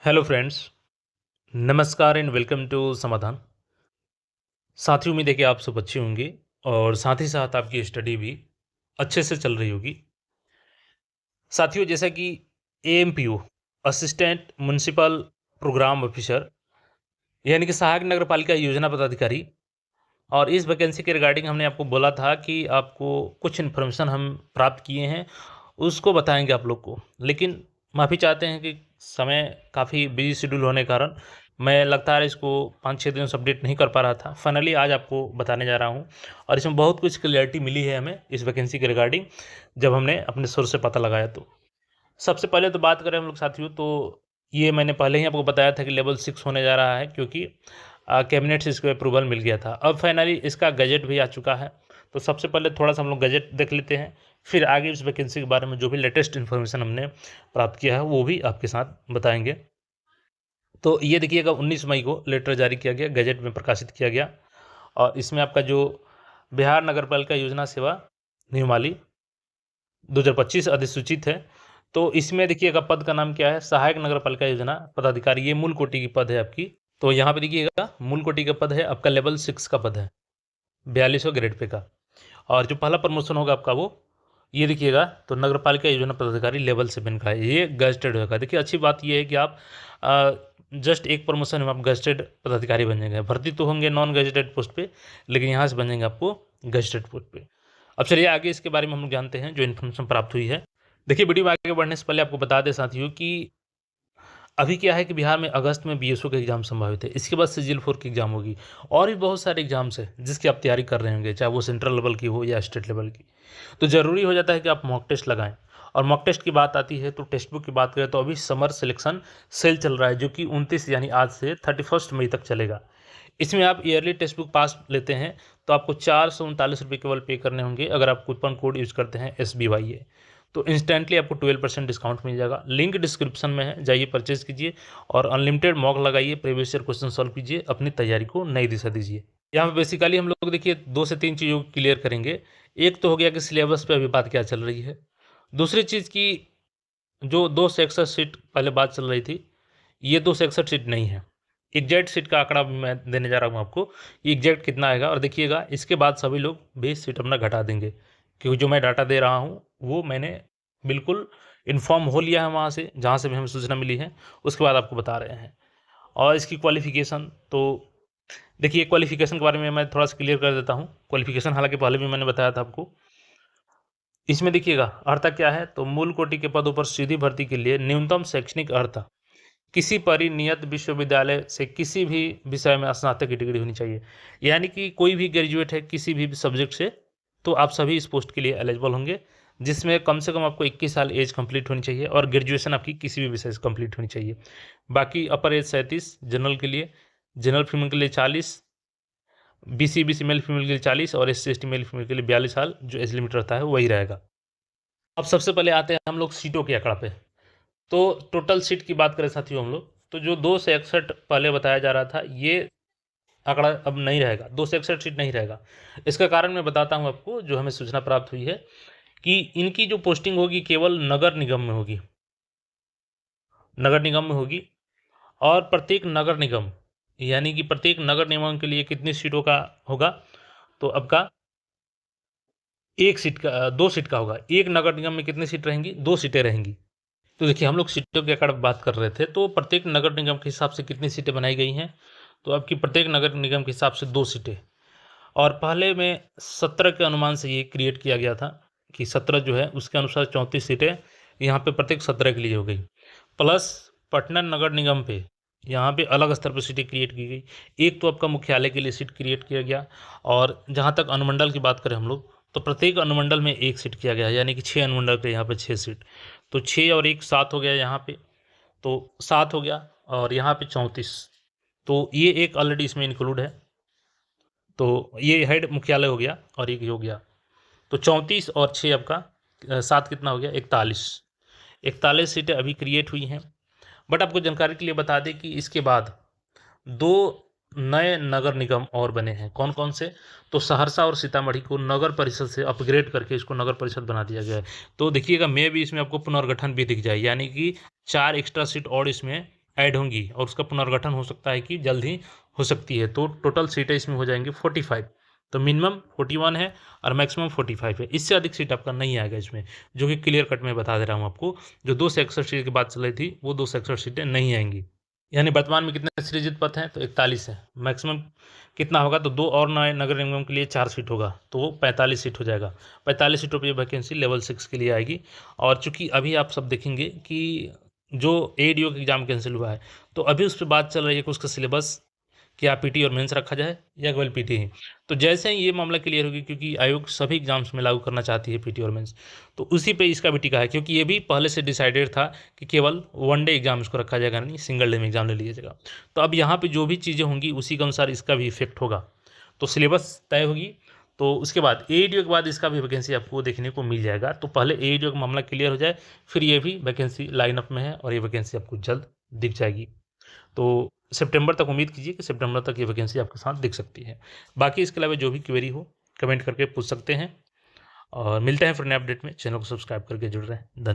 Hello friends, नमस्कार and welcome to समाधान। साथियों, उम्मीद है कि आप सब अच्छे होंगे और साथ ही साथ आपकी स्टडी भी अच्छे से चल रही होगी। साथियों, जैसा कि एएमपीओ असिस्टेंट म्युनिसिपल प्रोग्राम ऑफिसर यानी कि सहायक नगर पालिका योजना पदाधिकारी और इस वैकेंसी के रिगार्डिंग हमने आपको बोला था कि आपको कुछ इन्फॉर्मेशन हम प्राप्त किए हैं, उसको बताएँगे आप लोग को। लेकिन माफ़ी चाहते हैं कि समय काफ़ी बिज़ी शेड्यूल होने के कारण मैं लगातार इसको 5-6 दिनों से अपडेट नहीं कर पा रहा था। फाइनली आज आपको बताने जा रहा हूँ और इसमें बहुत कुछ क्लैरिटी मिली है हमें इस वैकेंसी के रिगार्डिंग, जब हमने अपने सोर्स से पता लगाया तो। सबसे पहले तो बात करें हम लोग साथियों, तो ये मैंने पहले ही आपको बताया था कि लेवल 6 होने जा रहा है, क्योंकि कैबिनेट से इसको अप्रूवल मिल गया था। अब फाइनली इसका गज़ट भी आ चुका है। तो सबसे पहले थोड़ा-सा हम लोग गज़ट देख लेते हैं, फिर आगे इस वैकेंसी के बारे में जो भी लेटेस्ट इन्फॉर्मेशन हमने प्राप्त किया है, वो भी आपके साथ बताएँगे। तो ये देखिएगा, 19 मई को लेटर जारी किया गया, गज़ट में प्रकाशित किया गया और इसमें आपका जो बिहार नगरपालिका योजना सेवा नियमावली 2025 अधिसूचित है। तो इसमें देखिएगा पद का नाम क्या है, सहायक नगरपालिका योजना पदाधिकारी, ये मूल कोटि की पद है आपकी। तो यहाँ पे देखिएगा मूल कोटि का पद है, आपका लेवल 6 का पद है, 4200 ग्रेड पे का। और जो पहला प्रमोशन होगा आपका वो, ये देखिएगा, तो नगरपालिका योजना पदाधिकारी लेवल 7 का है, ये गज़टेड होगा। देखिए, अच्छी बात ये है कि आप जस्ट एक प्रमोशन में आप गज़टेड पदाधिकारी बन जाएँगे। भर्ती तो होंगे नॉन गज़टेड पोस्ट पे, लेकिन यहाँ से बन जाएँगे आपको गज़टेड पोस्ट पे। अब चलिए आगे इसके बारे में हम लोग जानते हैं जो इन्फॉर्मेशन प्राप्त हुई है। देखिए, वीडियो में आगे बढ़ने से पहले आपको बता दें साथियों कि अभी क्या है कि बिहार में अगस्त में बीएसओ का एग्ज़ाम संभावित है। इसके बाद सीजीएल 4 की एग्ज़ाम होगी और भी बहुत सारे एग्ज़ाम्स हैं जिसकी आप तैयारी कर रहे होंगे, चाहे वो सेंट्रल लेवल की हो या स्टेट लेवल की। तो ज़रूरी हो जाता है कि आप मॉक टेस्ट लगाएँ। और मॉक टेस्ट की बात आती है तो टेक्स्ट बुक की बात करें तो अभी समर सिलेक्शन सेल चल रहा है, जो कि 29 यानी आज से 31 मई तक चलेगा। इसमें आप ईयरली टेक्स्ट बुक पास लेते हैं तो आपको ₹439 केवल पे करने होंगे, अगर आप कूपन कोड यूज़ करते हैं SBYA। तो इंस्टेंटली आपको 12% डिस्काउंट मिल जाएगा। लिंक डिस्क्रिप्शन में है, जाइए परचेज़ कीजिए और अनलिमिटेड मॉक लगाइए, प्रीवियस ईयर क्वेश्चन सॉल्व कीजिए, अपनी तैयारी को नई दिशा दीजिए। यहाँ पे बेसिकली हम लोग देखिए 2 से 3 चीज़ों को क्लियर करेंगे। एक तो हो गया कि सिलेबस पे अभी बात क्या चल रही है। दूसरी चीज़ कि जो 2 से 61 सीट पहले बात चल रही थी, ये 2 से 61 सीट नहीं है। एग्ज़ैक्ट सीट का आंकड़ा मैं देने जा रहा हूँ आपको, कि एग्ज़ैक्ट कितना आएगा, और देखिएगा इसके बाद सभी लोग 20 सीट अपना घटा देंगे। क्योंकि जो मैं डाटा दे रहा हूँ, वो मैंने बिल्कुल इन्फॉर्म हो लिया है वहाँ से, जहाँ से भी हमें सूचना मिली है, उसके बाद आपको बता रहे हैं। और इसकी क्वालिफ़िकेशन तो देखिए, क्वालिफ़िकेशन के बारे में मैं थोड़ा-सा क्लियर कर देता हूँ। क्वालिफ़िकेशन हालाँकि पहले भी मैंने बताया था आपको। इसमें देखिएगा अर्हता क्या है, तो मूल कोटि के पदों पर सीधी भर्ती के लिए न्यूनतम शैक्षणिक अर्हता किसी परिनियत विश्वविद्यालय से किसी भी विषय में स्नातक की डिग्री होनी चाहिए। यानी कि कोई भी ग्रेजुएट है किसी भी सब्जेक्ट से, तो आप सभी इस पोस्ट के लिए एलिजिबल होंगे, जिसमें कम से कम आपको 21 साल एज कंप्लीट होनी चाहिए और ग्रेजुएशन आपकी किसी भी विषय से कंप्लीट होनी चाहिए। बाकी अपर एज 37 जनरल के लिए, जनरल फीमेल के लिए 40, बीसी मेल फीमेल के लिए 40 और SC/ST मेल फीमेल के लिए 42 साल जो एज लिमिट रहता है वही रहेगा। अब सबसे पहले आते हैं हम लोग सीटों के आंकड़ा पे। तो टोटल सीट की बात करें साथियों हम लोग, तो जो 2 से 61 पहले बताया जा रहा था, ये आंकड़ा अब नहीं रहेगा, 2 से 61 सीट नहीं रहेगा। इसका कारण मैं बताता हूँ आपको, जो हमें सूचना प्राप्त हुई है कि इनकी जो पोस्टिंग होगी केवल नगर निगम में होगी। नगर निगम में होगी और प्रत्येक नगर निगम, यानी कि प्रत्येक नगर निगम के लिए कितनी सीटों का होगा, तो आपका 1 सीट का 2 सीट का होगा। एक नगर निगम में कितनी सीट रहेंगी? 2 सीटें रहेंगी। तो देखिए, हम लोग सीटों के आंकड़ा बात कर रहे थे, तो प्रत्येक नगर निगम के हिसाब से कितनी सीटें बनाई गई हैं, तो आपकी प्रत्येक नगर निगम के हिसाब से 2 सीटें। और पहले में 17 के अनुमान से ये क्रिएट किया गया था कि 17 जो है उसके अनुसार 34 सीटें यहाँ पे प्रत्येक 17 के लिए हो गई। प्लस पटना नगर निगम पे यहाँ पे अलग स्तर पर सीटें क्रिएट की गई। एक तो आपका मुख्यालय के लिए सीट क्रिएट किया गया, और जहाँ तक अनुमंडल की बात करें हम लोग, तो प्रत्येक अनुमंडल में 1 सीट किया गया है, यानी कि 6 अनुमंडल पे यहाँ पे 6 सीट। तो 6 और 1 7 हो गया यहाँ पे, तो 7 हो गया और यहाँ पे 34। तो ये एक ऑलरेडी इसमें इंक्लूड है। तो ये हेड मुख्यालय हो गया और एक ये हो गया। तो 34 और 6 आपका 7 कितना हो गया? 41। 41 सीटें अभी क्रिएट हुई हैं। बट आपको जानकारी के लिए बता दें कि इसके बाद 2 नए नगर निगम और बने हैं। कौन-कौन से? तो सहरसा और सीतामढ़ी को नगर परिषद से अपग्रेड करके इसको नगर परिषद बना दिया गया है। तो देखिएगा, मे भी इसमें आपको पुनर्गठन भी दिख जाए, यानी कि 4 एक्स्ट्रा सीट और इसमें ऐड होंगी और उसका पुनर्गठन हो सकता है कि जल्द ही हो सकती है। तो टोटल सीटें इसमें हो जाएँगी 45। तो मिनिमम 41 है और मैक्सिमम 45 है। इससे अधिक सीट आपका नहीं आएगा इसमें, जो कि क्लियर कट मैं बता दे रहा हूँ आपको। जो 2 से 61 सीट की बात चल रही थी, वो 2 से 61 सीटें नहीं आएँगी। यानी वर्तमान में कितने सृजित पद हैं? तो 41 है। मैक्सिमम कितना होगा? तो 2 और नए नगर निगम के लिए 4 सीट होगा, तो वो 45 सीट हो जाएगा। 45 सीटों पे ये वैकेंसी लेवल 6 के लिए आएगी। और चूँकि अभी आप सब देखेंगे कि जो एडीओ का एग्ज़ाम कैंसल हुआ है, तो अभी उस पे बात चल रही है कि उसका सिलेबस क्या पीटी और मेंस रखा जाए या केवल पीटी ही? तो जैसे ही ये मामला क्लियर होगी, क्योंकि आयोग सभी एग्ज़ाम्स में लागू करना चाहती है पीटी और मेंस, तो उसी पे इसका भी टिका है, क्योंकि ये भी पहले से डिसाइडेड था कि केवल वन डे एग्ज़ाम इसको रखा जाएगा, नहीं सिंगल डे में एग्ज़ाम ले लिया जाएगा। तो अब यहाँ पे जो भी चीज़ें होंगी उसी के अनुसार इसका भी इफ़ेक्ट होगा। तो सिलेबस तय होगी, तो उसके बाद एईडीओ के बाद इसका भी वैकेंसी आपको देखने को मिल जाएगा। तो पहले एईडीओ का मामला क्लियर हो जाए, फिर ये भी वैकेंसी लाइन अप में है और ये वैकेंसी आपको जल्द दिख जाएगी। तो सितंबर तक उम्मीद कीजिए कि सितंबर तक ये वैकेंसी आपके साथ दिख सकती है। बाकी इसके अलावा जो भी क्वेरी हो कमेंट करके पूछ सकते हैं और मिलते हैं फिर नए अपडेट में। चैनल को सब्सक्राइब करके जुड़ रहें। धन्यवाद।